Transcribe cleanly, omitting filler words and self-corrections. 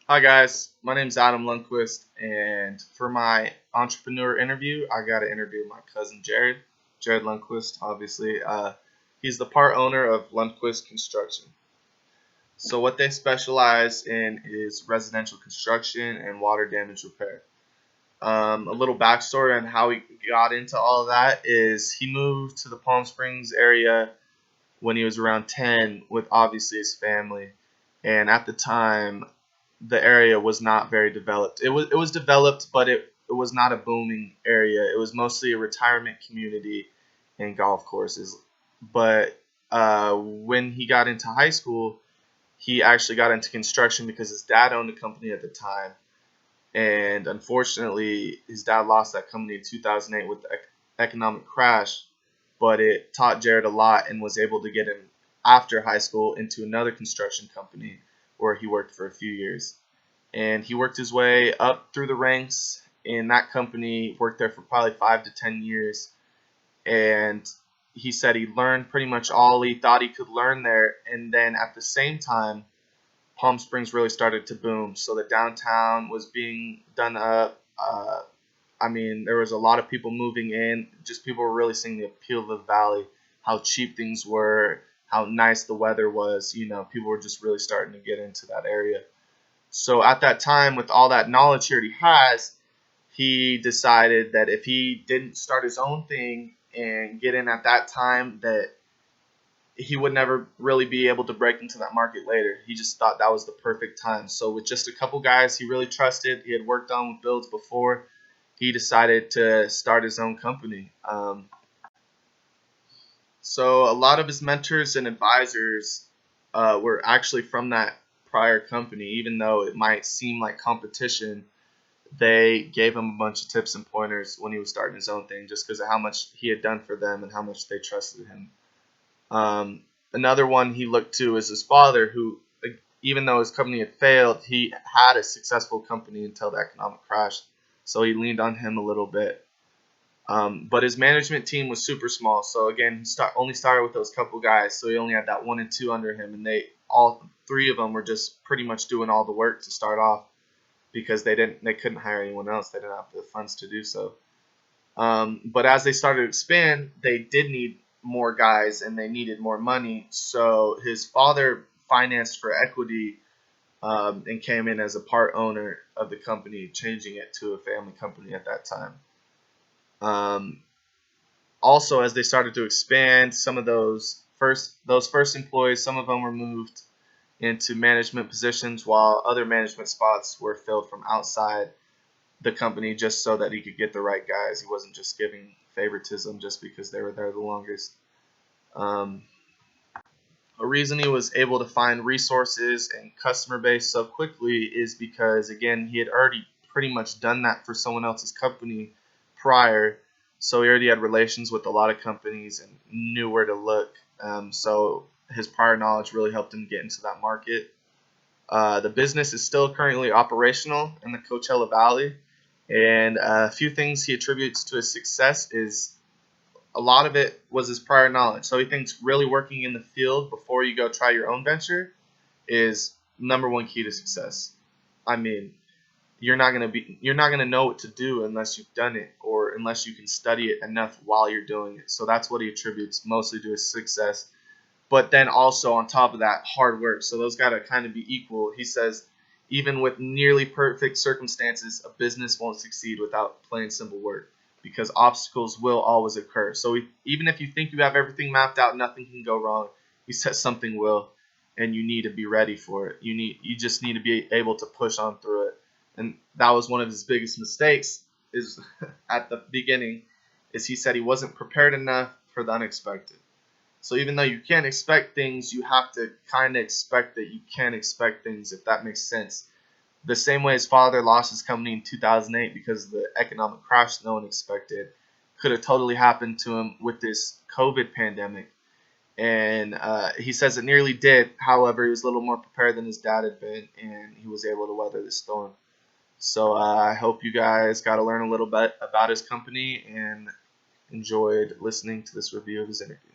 Hi guys, my name's Adam Lundquist, and for my entrepreneur interview, I got to interview my cousin Jared. Jared Lundquist, obviously. He's the part owner of Lundquist Construction. So what they specialize in is residential construction and water damage repair. A little backstory on how he got into all of that is he moved to the Palm Springs area when he was around 10 with obviously his family. And at the time, the area was not very developed. It was developed, but it was not a booming area. It was mostly a retirement community and golf courses. But when he got into high school, he actually got into construction because his dad owned a company at the time. And unfortunately, his dad lost that company in 2008 with the economic crash. But it taught Jared a lot and was able to get him after high school into another construction company where he worked for a few years. And he worked his way up through the ranks in that company, worked there for probably 5 to 10 years. And he said he learned pretty much all he thought he could learn there. And then at the same time, Palm Springs really started to boom. So the downtown was being done up. There was a lot of people moving in. Just people were really seeing the appeal of the valley, how cheap things were, how nice the weather was. People were just really starting to get into that area. So at that time, with all that knowledge he already has, he decided that if he didn't start his own thing and get in at that time, that he would never really be able to break into that market later. He just thought that was the perfect time. So with just a couple guys he really trusted, he had worked on with builds before, he decided to start his own company. So a lot of his mentors and advisors were actually from that prior company, even though it might seem like competition. They gave him a bunch of tips and pointers when he was starting his own thing, just because of how much he had done for them and how much they trusted him. Another one he looked to is his father, who, even though his company had failed, he had a successful company until the economic crash. So he leaned on him a little bit. But his management team was super small. So again, he only started with those couple guys. So he only had that one and two under him, and they all three of them were just pretty much doing all the work to start off because they couldn't hire anyone else. They didn't have the funds to do so. But as they started to expand, they did need more guys and they needed more money. So his father financed for equity and came in as a part owner of the company, changing it to a family company at that time. Um, Also, as they started to expand, some of those first employees, some of them were moved into management positions, while other management spots were filled from outside the company just so that he could get the right guys. He wasn't just giving favoritism just because they were there the longest. Um, a reason he was able to find resources and customer base so quickly is because, again, he had already pretty much done that for someone else's company prior. So he already had relations with a lot of companies and knew where to look. So his prior knowledge really helped him get into that market. The business is still currently operational in the Coachella Valley, and a few things he attributes to his success is a lot of it was his prior knowledge. So he thinks really working in the field before you go try your own venture is number one key to success. I mean, you're not gonna know what to do unless you've done it or unless you can study it enough while you're doing it. So that's what he attributes mostly to his success. But then also on top of that, hard work. So those got to kind of be equal. He says, even with nearly perfect circumstances, a business won't succeed without plain simple work because obstacles will always occur. So even if you think you have everything mapped out, nothing can go wrong. He says something will, and you need to be ready for it. You just need to be able to push on through it. And that was one of his biggest mistakes is at the beginning, is he said he wasn't prepared enough for the unexpected. So even though you can't expect things, you have to kind of expect that you can't expect things, if that makes sense. The same way his father lost his company in 2008 because of the economic crash no one expected, could have totally happened to him with this COVID pandemic. And he says it nearly did. However, he was a little more prepared than his dad had been, and he was able to weather the storm. So I hope you guys got to learn a little bit about his company and enjoyed listening to this review of his interview.